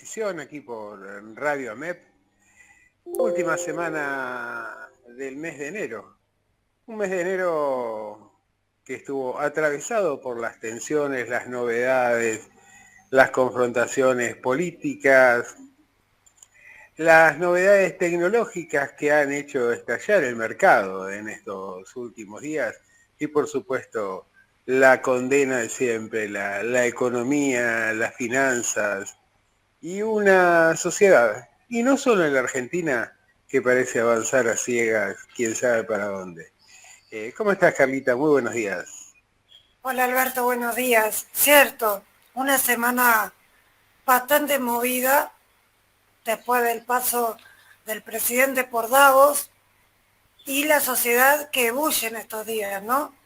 repetición aquí por Radio AMEP. Última semana del mes de enero. Un mes de enero que estuvo atravesado por las tensiones, las novedades, las confrontaciones políticas, las novedades tecnológicas que han hecho estallar el mercado en estos últimos días y por supuesto la condena de siempre, la economía, las finanzas y una sociedad, y no solo en la Argentina, que parece avanzar a ciegas, quién sabe para dónde. ¿Cómo estás, Carlita? Muy buenos días. Hola Alberto, buenos días. Cierto, una semana bastante movida después del paso del presidente por Davos y la sociedad que bulle en estos días, ¿no?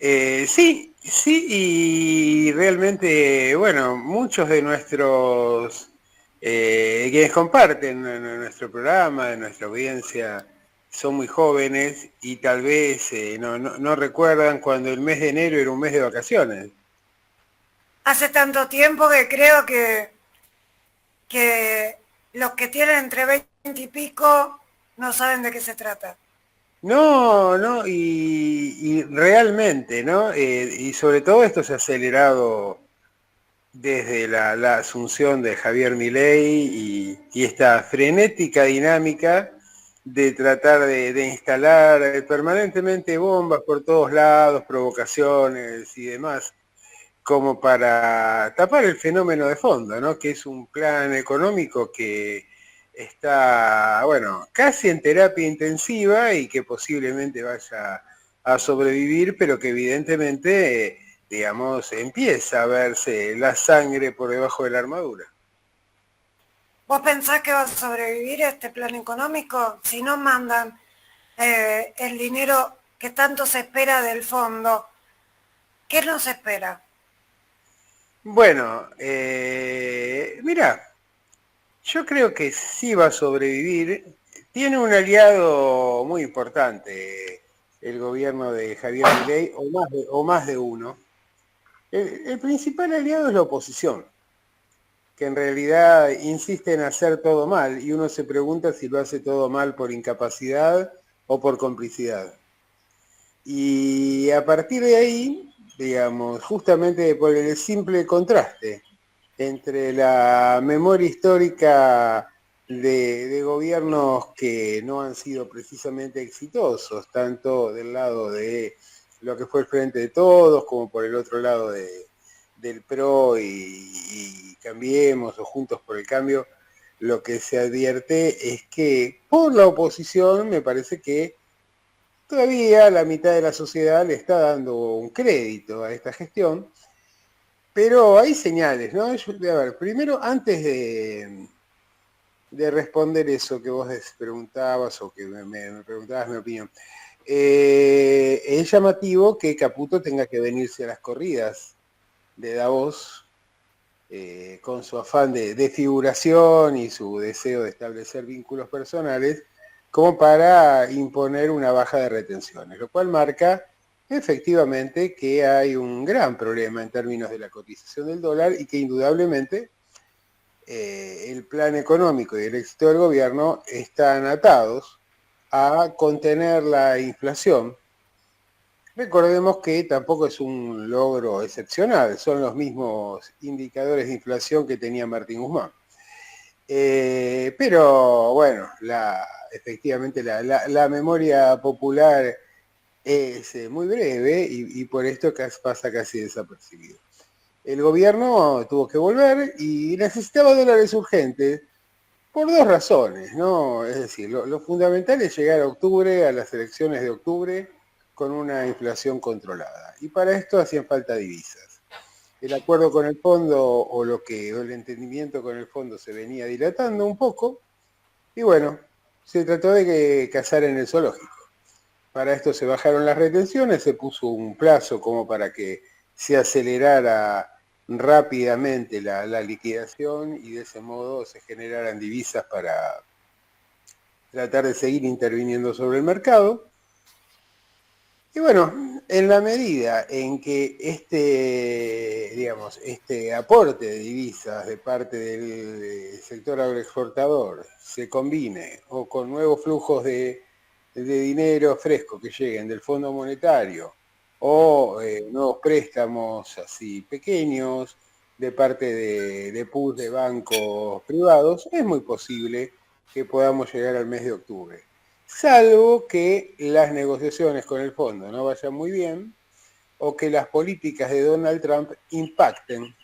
Sí, y realmente, bueno, muchos de nuestros, quienes comparten nuestro programa, de nuestra audiencia, son muy jóvenes y tal vez no recuerdan cuando el mes de enero era un mes de vacaciones. Hace tanto tiempo que creo que los que tienen entre 20 y pico no saben de qué se trata. No, y realmente, ¿no? Y sobre todo esto se ha acelerado desde la asunción de Javier Milei y esta frenética dinámica de tratar de instalar permanentemente bombas por todos lados, provocaciones y demás, como para tapar el fenómeno de fondo, ¿no? Que es un plan económico que está, bueno, casi en terapia intensiva y que posiblemente vaya a sobrevivir, pero que evidentemente, digamos, empieza a verse la sangre por debajo de la armadura. ¿Vos pensás que va a sobrevivir este plan económico si no mandan el dinero que tanto se espera del fondo? ¿Qué nos espera? Bueno, mira, yo creo que sí va a sobrevivir. Tiene un aliado muy importante el gobierno de Javier Milei, o más de uno. El principal aliado es la oposición, que en realidad insiste en hacer todo mal y uno se pregunta si lo hace todo mal por incapacidad o por complicidad. Y a partir de ahí, digamos, justamente por el simple contraste entre la memoria histórica de gobiernos que no han sido precisamente exitosos, tanto del lado de lo que fue el Frente de Todos, como por el otro lado del PRO y Cambiemos o Juntos por el Cambio, lo que se advierte es que por la oposición me parece que todavía la mitad de la sociedad le está dando un crédito a esta gestión, pero hay señales, ¿no? A ver, primero, antes de responder eso que vos preguntabas o que me preguntabas mi opinión, es llamativo que Caputo tenga que venirse a las corridas de Davos con su afán de figuración y su deseo de establecer vínculos personales como para imponer una baja de retenciones, lo cual marca efectivamente que hay un gran problema en términos de la cotización del dólar y que indudablemente el plan económico y el éxito del gobierno están atados a contener la inflación. Recordemos que tampoco es un logro excepcional, son los mismos indicadores de inflación que tenía Martín Guzmán. Pero bueno, efectivamente la memoria popular es muy breve y por esto pasa casi desapercibido. El gobierno tuvo que volver y necesitaba dólares urgentes por dos razones, ¿no? Es decir, lo fundamental es llegar a octubre, a las elecciones de octubre, con una inflación controlada. Y para esto hacían falta divisas. El acuerdo con el fondo o el entendimiento con el fondo se venía dilatando un poco y bueno, se trató de cazar en el zoológico. Para esto se bajaron las retenciones, se puso un plazo como para que se acelerara rápidamente la liquidación y de ese modo se generaran divisas para tratar de seguir interviniendo sobre el mercado. Y bueno, en la medida en que este aporte de divisas de parte del sector agroexportador se combine o con nuevos flujos de dinero fresco que lleguen del Fondo Monetario o nuevos préstamos así pequeños de parte de pools de bancos privados, es muy posible que podamos llegar al mes de octubre. Salvo que las negociaciones con el fondo no vayan muy bien o que las políticas de Donald Trump impacten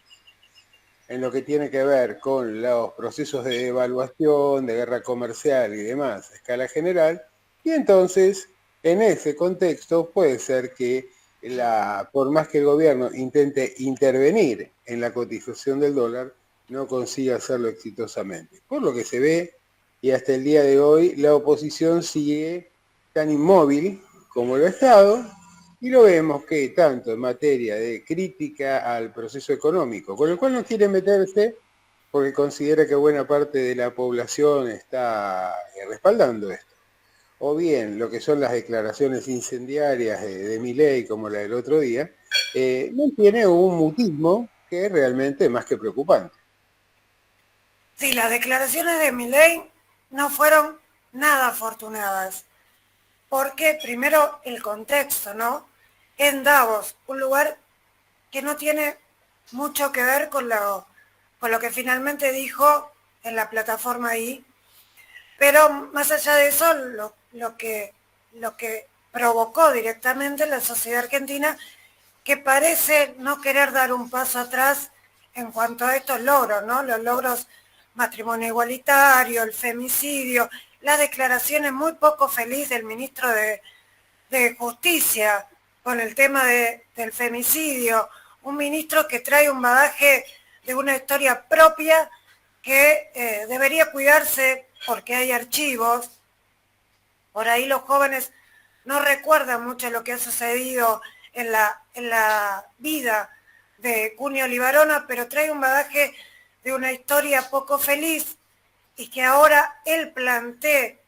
en lo que tiene que ver con los procesos de devaluación, de guerra comercial y demás a escala general, y entonces en ese contexto puede ser que por más que el gobierno intente intervenir en la cotización del dólar, no consiga hacerlo exitosamente. Por lo que se ve, y hasta el día de hoy, la oposición sigue tan inmóvil como lo ha estado, y lo vemos que tanto en materia de crítica al proceso económico, con el cual no quiere meterse porque considera que buena parte de la población está respaldando esto, o bien lo que son las declaraciones incendiarias de Milei, como la del otro día, mantiene un mutismo que es realmente más que preocupante. Sí, las declaraciones de Milei no fueron nada afortunadas, porque primero el contexto, ¿no? En Davos, un lugar que no tiene mucho que ver con lo que finalmente dijo en la plataforma ahí, pero más allá de eso, lo que provocó directamente la sociedad argentina, que parece no querer dar un paso atrás en cuanto a estos logros, ¿no? Los logros matrimonio igualitario, el femicidio, las declaraciones muy poco felices del ministro de Justicia con el tema del femicidio, un ministro que trae un bagaje de una historia propia que debería cuidarse porque hay archivos. Por ahí los jóvenes no recuerdan mucho lo que ha sucedido en la vida de Cunio Libarona, pero trae un bagaje de una historia poco feliz y que ahora él plantee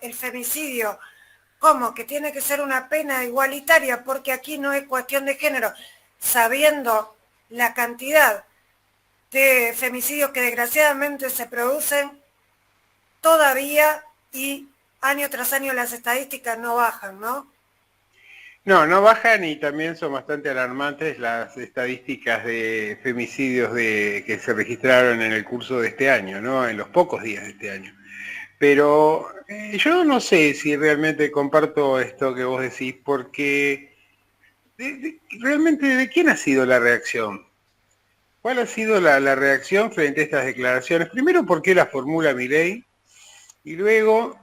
el femicidio como que tiene que ser una pena igualitaria porque aquí no es cuestión de género, sabiendo la cantidad de femicidios que desgraciadamente se producen todavía y año tras año las estadísticas no bajan, ¿no? No, no bajan y también son bastante alarmantes las estadísticas de femicidios que se registraron en el curso de este año, ¿no? En los pocos días de este año. Pero yo no sé si realmente comparto esto que vos decís, porque realmente ¿de quién ha sido la reacción? ¿Cuál ha sido la reacción frente a estas declaraciones? Primero, ¿por qué las formula Milei? Y luego,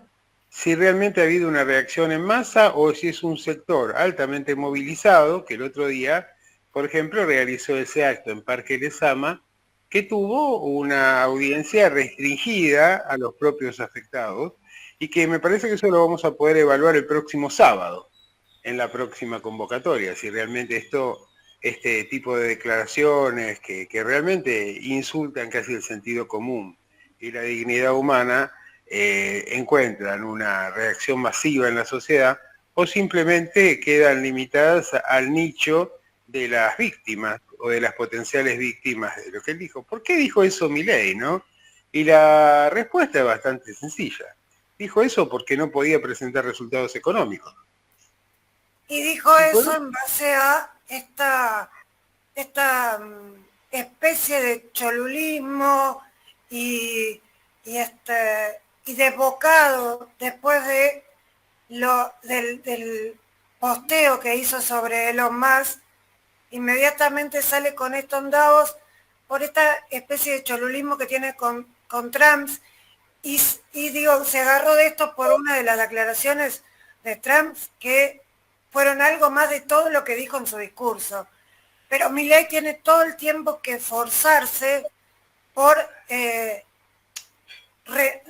si realmente ha habido una reacción en masa o si es un sector altamente movilizado, que el otro día, por ejemplo, realizó ese acto en Parque Lezama, que tuvo una audiencia restringida a los propios afectados y que me parece que eso lo vamos a poder evaluar el próximo sábado, en la próxima convocatoria, si realmente este tipo de declaraciones que realmente insultan casi el sentido común y la dignidad humana, encuentran una reacción masiva en la sociedad o simplemente quedan limitadas al nicho de las víctimas o de las potenciales víctimas de lo que él dijo. ¿Por qué dijo eso Milei, no? Y la respuesta es bastante sencilla. Dijo eso porque no podía presentar resultados económicos. Y dijo Y eso en base a esta especie de cholulismo y, y desbocado después del posteo que hizo sobre Elon Musk, inmediatamente sale con esto en Davos por esta especie de cholulismo que tiene con Trump y digo, se agarró de esto por una de las declaraciones de Trump que fueron algo más de todo lo que dijo en su discurso. Pero Milei tiene todo el tiempo que esforzarse por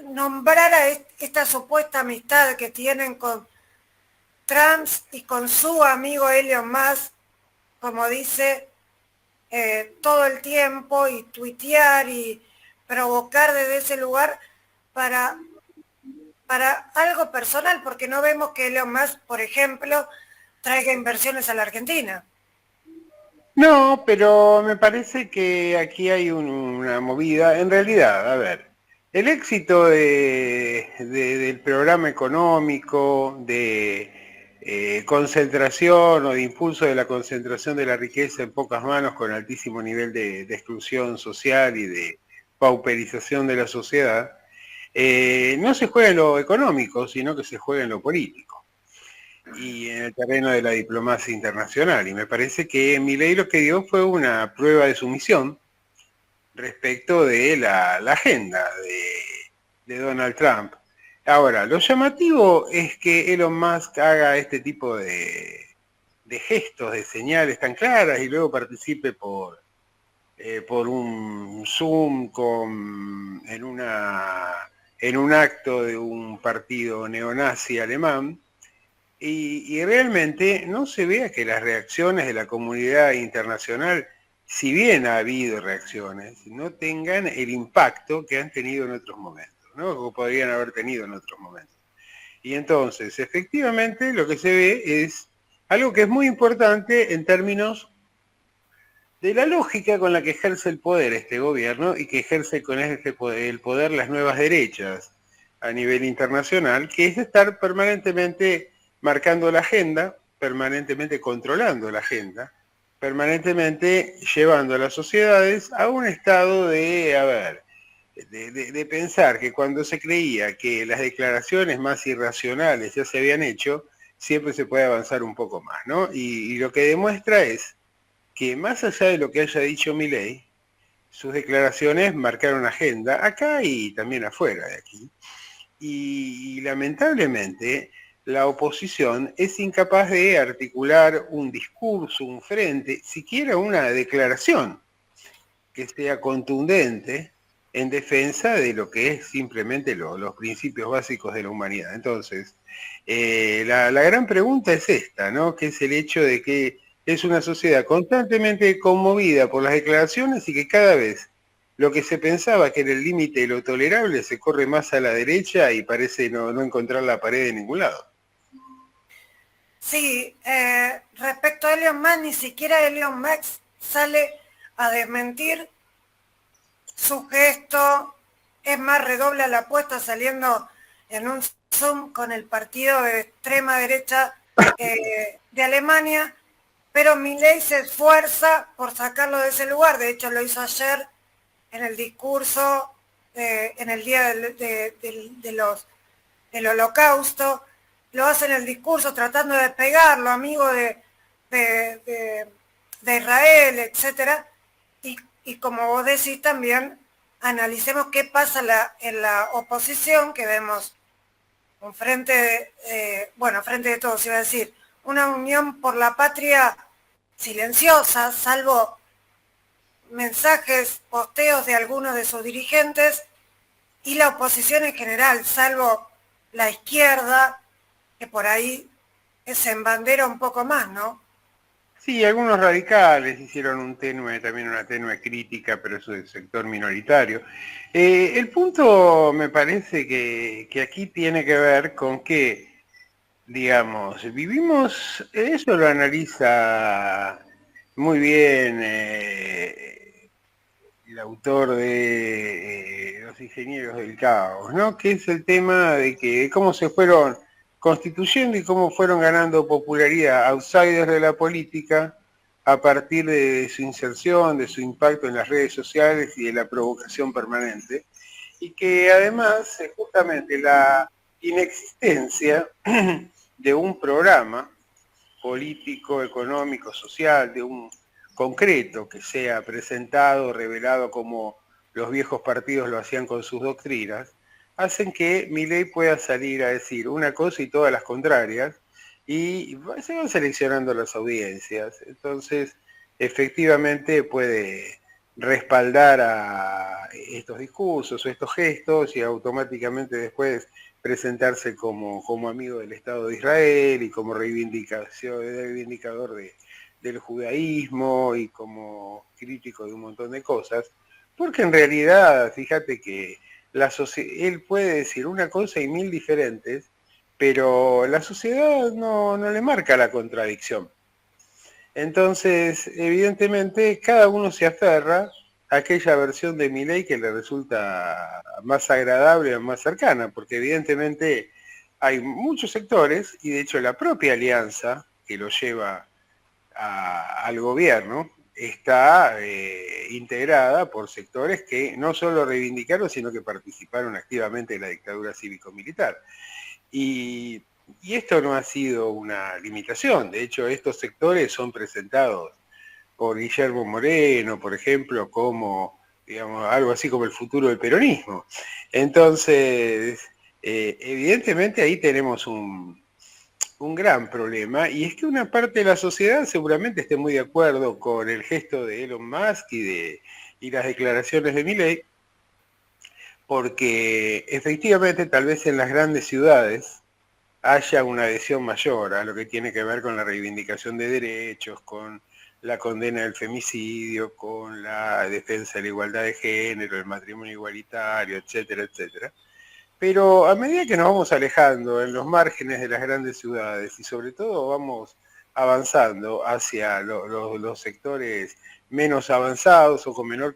nombrar a esta supuesta amistad que tienen con Trump y con su amigo Elon Musk, como dice, todo el tiempo y tuitear y provocar desde ese lugar para para algo personal, porque no vemos que Elon Musk, por ejemplo, traiga inversiones a la Argentina. No, pero me parece que aquí hay una movida. En realidad, a ver, el éxito del programa económico, de concentración o de impulso de la concentración de la riqueza en pocas manos con altísimo nivel de exclusión social y de pauperización de la sociedad, no se juega en lo económico, sino que se juega en lo político y en el terreno de la diplomacia internacional. Y me parece que Milei lo que dio fue una prueba de sumisión respecto de la agenda de Donald Trump. Ahora, lo llamativo es que Elon Musk haga este tipo de gestos, de señales tan claras y luego participe por un Zoom en un acto de un partido neonazi alemán, y realmente no se vea que las reacciones de la comunidad internacional, si bien ha habido reacciones, no tengan el impacto que han tenido en otros momentos, ¿no? O podrían haber tenido en otros momentos. Y entonces, efectivamente, lo que se ve es algo que es muy importante en términos de la lógica con la que ejerce el poder este gobierno y que ejerce con el poder las nuevas derechas a nivel internacional, que es estar permanentemente marcando la agenda, permanentemente controlando la agenda, permanentemente llevando a las sociedades a un estado de, a ver, de pensar que cuando se creía que las declaraciones más irracionales ya se habían hecho, siempre se puede avanzar un poco más, ¿no? Y lo que demuestra es que más allá de lo que haya dicho Milei, sus declaraciones marcaron agenda acá y también afuera de aquí. Y lamentablemente la oposición es incapaz de articular un discurso, un frente, siquiera una declaración que sea contundente en defensa de lo que es simplemente los principios básicos de la humanidad. Entonces, la gran pregunta es esta, ¿no? Que es el hecho de que es una sociedad constantemente conmovida por las declaraciones y que cada vez lo que se pensaba que era el límite de lo tolerable se corre más a la derecha y parece no encontrar la pared en ningún lado. Sí, respecto a Elon Musk, ni siquiera Elon Musk sale a desmentir su gesto, es más, redobla la apuesta saliendo en un Zoom con el partido de extrema derecha de Alemania, pero Milei se esfuerza por sacarlo de ese lugar. De hecho, lo hizo ayer en el discurso, en el día del Holocausto, lo hace en el discurso tratando de despegarlo, amigo de, de, de Israel, etcétera. Y como vos decís también, analicemos qué pasa en la oposición, que vemos un frente, bueno, frente de todos, iba a decir, una unión por la patria silenciosa, salvo mensajes, posteos de algunos de sus dirigentes, y la oposición en general, salvo la izquierda, que por ahí se embandera un poco más, ¿no? Sí, algunos radicales hicieron también una tenue crítica, pero eso es sector minoritario. El punto me parece que aquí tiene que ver con que, digamos, vivimos, eso lo analiza muy bien el autor de Los Ingenieros del Caos, ¿no? Que es el tema de que cómo se fueron constituyendo y cómo fueron ganando popularidad outsiders de la política a partir de su inserción, de su impacto en las redes sociales y de la provocación permanente, y que además justamente la inexistencia de un programa político, económico, social, de un concreto que sea presentado, revelado como los viejos partidos lo hacían con sus doctrinas, hacen que Milei pueda salir a decir una cosa y todas las contrarias, y se van seleccionando las audiencias. Entonces, efectivamente puede respaldar a estos discursos o estos gestos y automáticamente después presentarse como amigo del Estado de Israel y como reivindicador del judaísmo y como crítico de un montón de cosas, porque en realidad, fíjate que él puede decir una cosa y mil diferentes, pero la sociedad no le marca la contradicción. Entonces, evidentemente, cada uno se aferra a aquella versión de Milei que le resulta más agradable o más cercana, porque evidentemente hay muchos sectores, y de hecho la propia alianza que lo lleva al gobierno está integrada por sectores que no solo reivindicaron, sino que participaron activamente en la dictadura cívico-militar. Y esto no ha sido una limitación. De hecho, estos sectores son presentados por Guillermo Moreno, por ejemplo, como, digamos, algo así como el futuro del peronismo. Entonces, evidentemente ahí tenemos un gran problema, y es que una parte de la sociedad seguramente esté muy de acuerdo con el gesto de Elon Musk y las declaraciones de Milei, porque efectivamente tal vez en las grandes ciudades haya una adhesión mayor a lo que tiene que ver con la reivindicación de derechos, con la condena del femicidio, con la defensa de la igualdad de género, el matrimonio igualitario, etcétera, etcétera. Pero a medida que nos vamos alejando en los márgenes de las grandes ciudades y sobre todo vamos avanzando hacia los sectores menos avanzados o con menor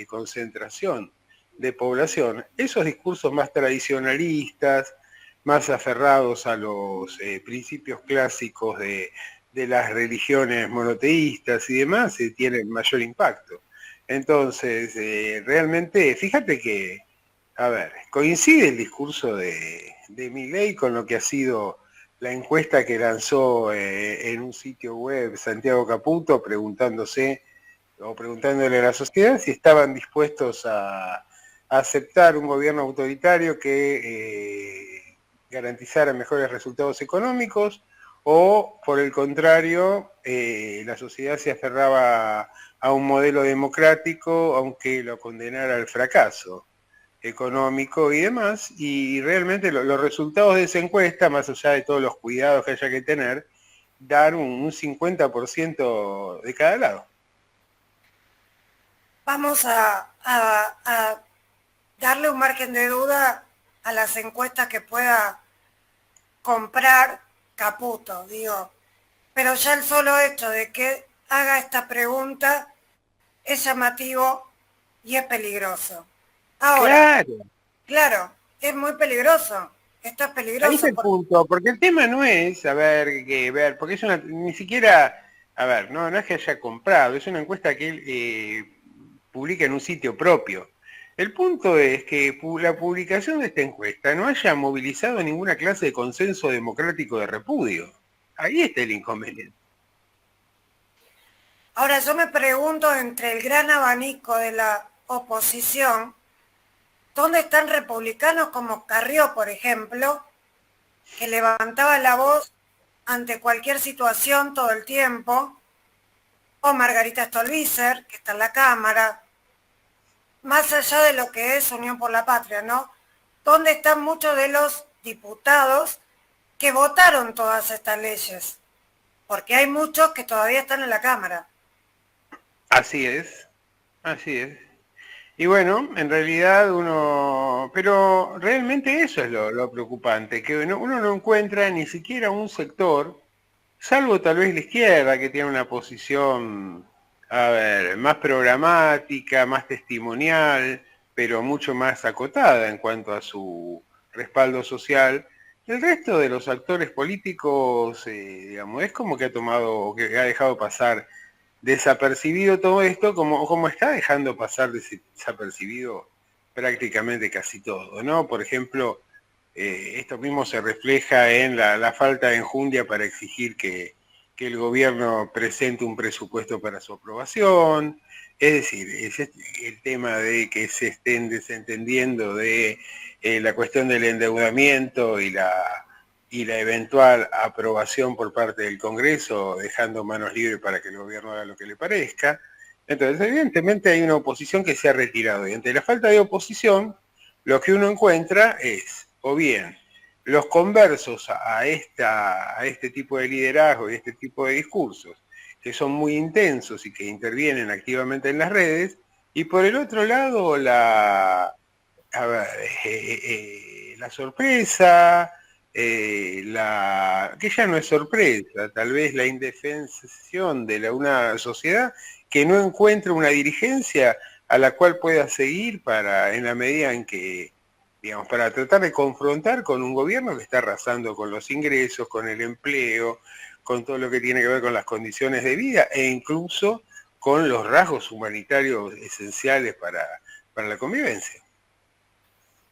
concentración de población, esos discursos más tradicionalistas, más aferrados a los principios clásicos de las religiones monoteístas y demás, tienen mayor impacto. Entonces, realmente, fíjate que, a ver, coincide el discurso de Milei con lo que ha sido la encuesta que lanzó en un sitio web Santiago Caputo, preguntándole a la sociedad si estaban dispuestos a aceptar un gobierno autoritario que garantizara mejores resultados económicos, o por el contrario, la sociedad se aferraba a un modelo democrático, aunque lo condenara al fracaso económico y demás, y realmente los resultados de esa encuesta, más allá de todos los cuidados que haya que tener, dan un 50% de cada lado. Vamos a darle un margen de duda a las encuestas que pueda comprar Caputo, digo. Pero ya el solo hecho de que haga esta pregunta es llamativo y es peligroso. Ahora, claro, es muy peligroso. Esto es peligroso. Ahí es el punto, porque el tema no es, porque es ni siquiera, no es que haya comprado, es una encuesta que él publica en un sitio propio. El punto es que la publicación de esta encuesta no haya movilizado ninguna clase de consenso democrático de repudio. Ahí está el inconveniente. Ahora yo me pregunto, entre el gran abanico de la oposición, ¿dónde están republicanos como Carrió, por ejemplo, que levantaba la voz ante cualquier situación todo el tiempo, o Margarita Stolbizer, que está en la Cámara, más allá de lo que es Unión por la Patria, ¿no? ¿Dónde están muchos de los diputados que votaron todas estas leyes? Porque hay muchos que todavía están en la Cámara. Así es, así es. Y bueno, en realidad pero realmente eso es lo preocupante, que uno no encuentra ni siquiera un sector, salvo tal vez la izquierda, que tiene una posición, más programática, más testimonial, pero mucho más acotada en cuanto a su respaldo social. El resto de los actores políticos, digamos, es como que que ha dejado pasar desapercibido todo esto, como está dejando pasar desapercibido prácticamente casi todo, ¿no? Por ejemplo, esto mismo se refleja en la falta de enjundia para exigir que el gobierno presente un presupuesto para su aprobación. Es decir, es el tema de que se estén desentendiendo de la cuestión del endeudamiento y la eventual aprobación por parte del Congreso, dejando manos libres para que el gobierno haga lo que le parezca. Entonces, evidentemente hay una oposición que se ha retirado, y ante la falta de oposición, lo que uno encuentra es, o bien, los conversos a este tipo de liderazgo y este tipo de discursos, que son muy intensos y que intervienen activamente en las redes, y por el otro lado, a ver, la sorpresa, que ya no es sorpresa, tal vez la indefensión de una sociedad que no encuentra una dirigencia a la cual pueda seguir en la medida en que, digamos, para tratar de confrontar con un gobierno que está arrasando con los ingresos, con el empleo, con todo lo que tiene que ver con las condiciones de vida e incluso con los rasgos humanitarios esenciales para la convivencia.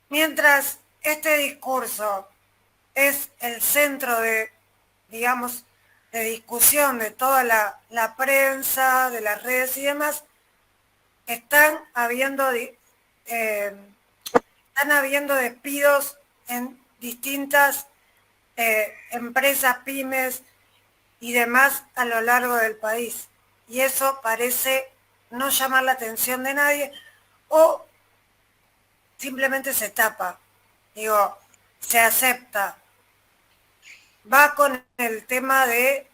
Mientras este discurso es el centro de, digamos, de discusión de toda la prensa, de las redes y demás, están habiendo, están habiendo despidos en distintas empresas, pymes y demás a lo largo del país. Y eso parece no llamar la atención de nadie o simplemente se tapa. Digo, se acepta. Va con el tema de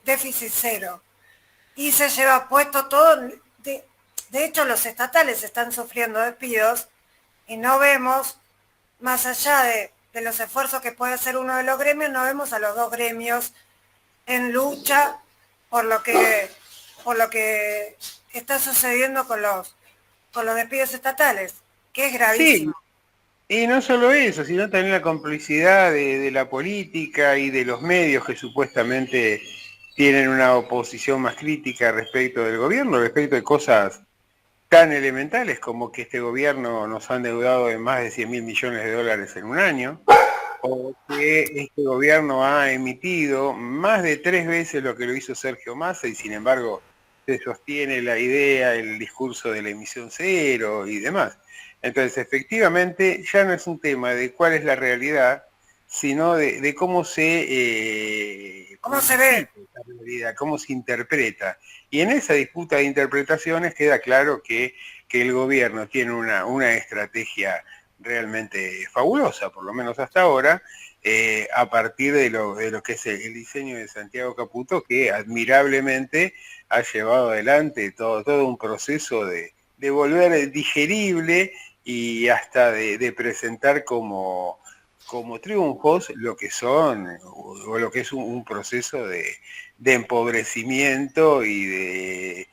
déficit cero. Y se lleva puesto todo. De hecho, los estatales están sufriendo despidos y no vemos, más allá de los esfuerzos que puede hacer uno de los gremios, no vemos a los dos gremios en lucha por lo que está sucediendo con los despidos estatales, que es gravísimo. Sí, y no solo eso, sino también la complicidad de la política y de los medios que supuestamente tienen una oposición más crítica respecto del gobierno, respecto de cosas tan elementales como que este gobierno nos ha endeudado en más de 100.000 millones de dólares en un año, o que este gobierno ha emitido más de 3 veces lo que lo hizo Sergio Massa y sin embargo se sostiene la idea, el discurso de la emisión cero y demás. Entonces, efectivamente, ya no es un tema de cuál es la realidad, sino de cómo ¿Cómo se ve? la realidad, cómo se interpreta. Y en esa disputa de interpretaciones queda claro que el gobierno tiene una estrategia realmente fabulosa, por lo menos hasta ahora, a partir de lo que es el diseño de Santiago Caputo, que admirablemente ha llevado adelante todo un proceso de volver digerible y hasta de presentar como triunfos lo que son, o lo que es un proceso de empobrecimiento y de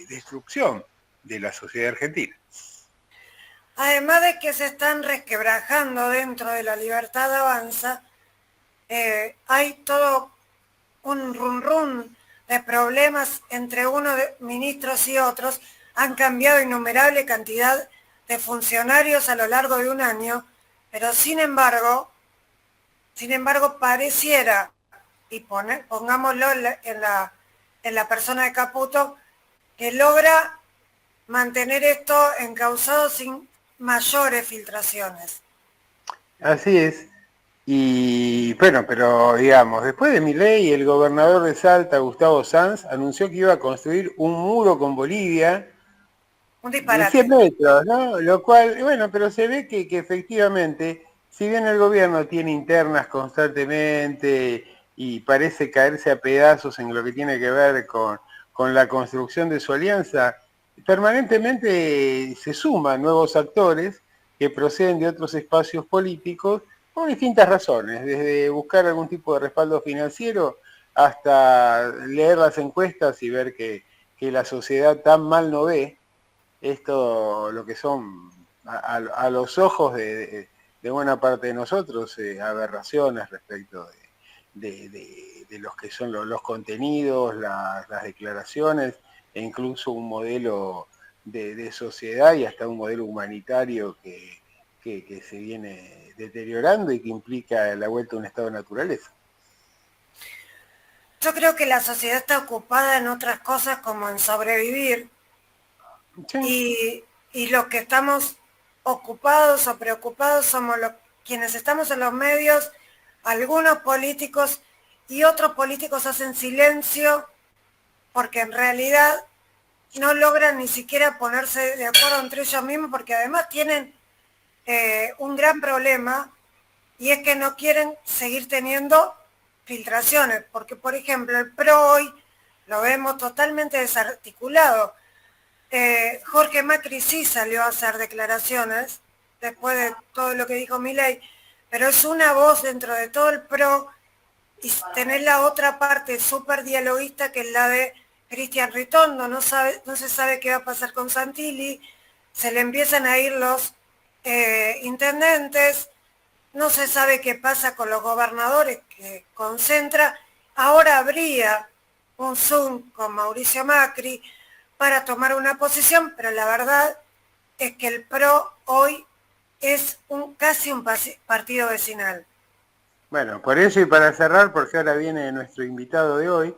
destrucción de la sociedad argentina. Además de que se están resquebrajando dentro de la Libertad Avanza, hay todo un run de problemas entre unos ministros y otros. Han cambiado innumerable cantidad de funcionarios a lo largo de un año, pero sin embargo pareciera, y pongámoslo en la persona de Caputo, que logra mantener esto encauzado sin mayores filtraciones. Así es. Y bueno, pero digamos, después de Milei, el gobernador de Salta, Gustavo Sanz, anunció que iba a construir un muro con Bolivia Un de disparate. 100 metros, ¿no? Lo cual, bueno, pero se ve que efectivamente, si bien el gobierno tiene internas constantemente y parece caerse a pedazos en lo que tiene que ver con la construcción de su alianza, permanentemente se suman nuevos actores que proceden de otros espacios políticos por distintas razones, desde buscar algún tipo de respaldo financiero hasta leer las encuestas y ver que la sociedad tan mal no ve esto, lo que son a los ojos de buena parte de nosotros, aberraciones respecto de los que son los contenidos, las declaraciones, e incluso un modelo de sociedad y hasta un modelo humanitario que se viene deteriorando y que implica la vuelta a un estado de naturaleza. Yo creo que la sociedad está ocupada en otras cosas como en sobrevivir, Sí. y los que estamos ocupados o preocupados somos quienes estamos en los medios, algunos políticos, y otros políticos hacen silencio porque en realidad no logran ni siquiera ponerse de acuerdo entre ellos mismos, porque además tienen un gran problema, y es que no quieren seguir teniendo filtraciones, porque por ejemplo el PRO hoy lo vemos totalmente desarticulado. Jorge Macri sí salió a hacer declaraciones después de todo lo que dijo Milei, pero es una voz dentro de todo el PRO y tener la otra parte súper dialoguista que es la de Cristian Ritondo. No se sabe qué va a pasar con Santilli, se le empiezan a ir los intendentes, no se sabe qué pasa con los gobernadores que concentra. Ahora habría un Zoom con Mauricio Macri para tomar una posición, pero la verdad es que el PRO hoy es casi un partido vecinal. Bueno, por eso y para cerrar, porque ahora viene nuestro invitado de hoy,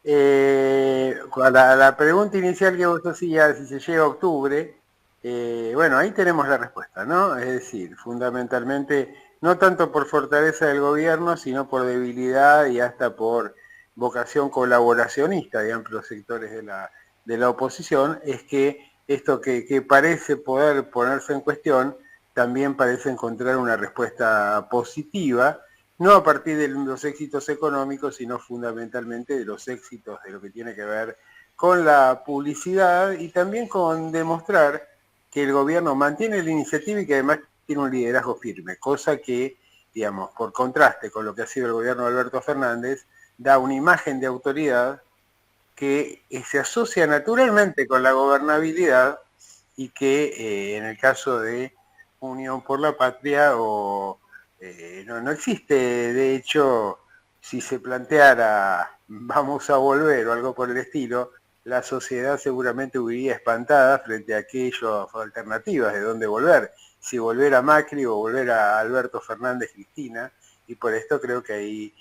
la pregunta inicial que vos hacías, si se llega a octubre, bueno, ahí tenemos la respuesta, ¿no? Es decir, fundamentalmente, no tanto por fortaleza del gobierno, sino por debilidad y hasta por vocación colaboracionista de amplios sectores de la oposición, es que esto que parece poder ponerse en cuestión, también parece encontrar una respuesta positiva, no a partir de los éxitos económicos, sino fundamentalmente de los éxitos de lo que tiene que ver con la publicidad y también con demostrar que el gobierno mantiene la iniciativa y que además tiene un liderazgo firme, cosa que, digamos, por contraste con lo que ha sido el gobierno de Alberto Fernández, da una imagen de autoridad que se asocia naturalmente con la gobernabilidad y que en el caso de Unión por la Patria no existe. De hecho, si se planteara vamos a volver o algo por el estilo, la sociedad seguramente huiría espantada frente a aquellas alternativas de dónde volver, si volver a Macri o volver a Alberto Fernández Cristina, y por esto creo que ahí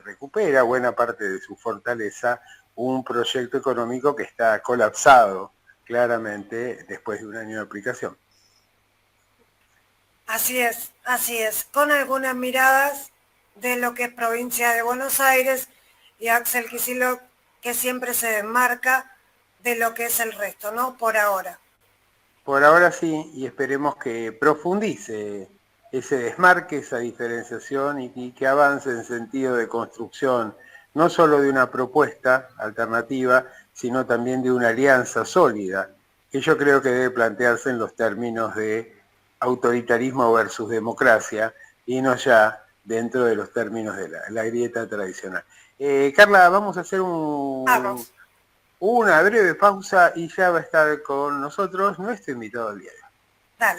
recupera buena parte de su fortaleza un proyecto económico que está colapsado claramente después de un año de aplicación. Así es, con algunas miradas de lo que es provincia de Buenos Aires y Axel Kicillof, que siempre se desmarca de lo que es el resto, ¿no? Por ahora. Por ahora sí, y esperemos que profundice ese desmarque, esa diferenciación y que avance en sentido de construcción, no solo de una propuesta alternativa, sino también de una alianza sólida, que yo creo que debe plantearse en los términos de autoritarismo versus democracia y no ya dentro de los términos de la grieta tradicional. Carla, vamos a hacer una breve pausa y ya va a estar con nosotros nuestro invitado del día de hoy.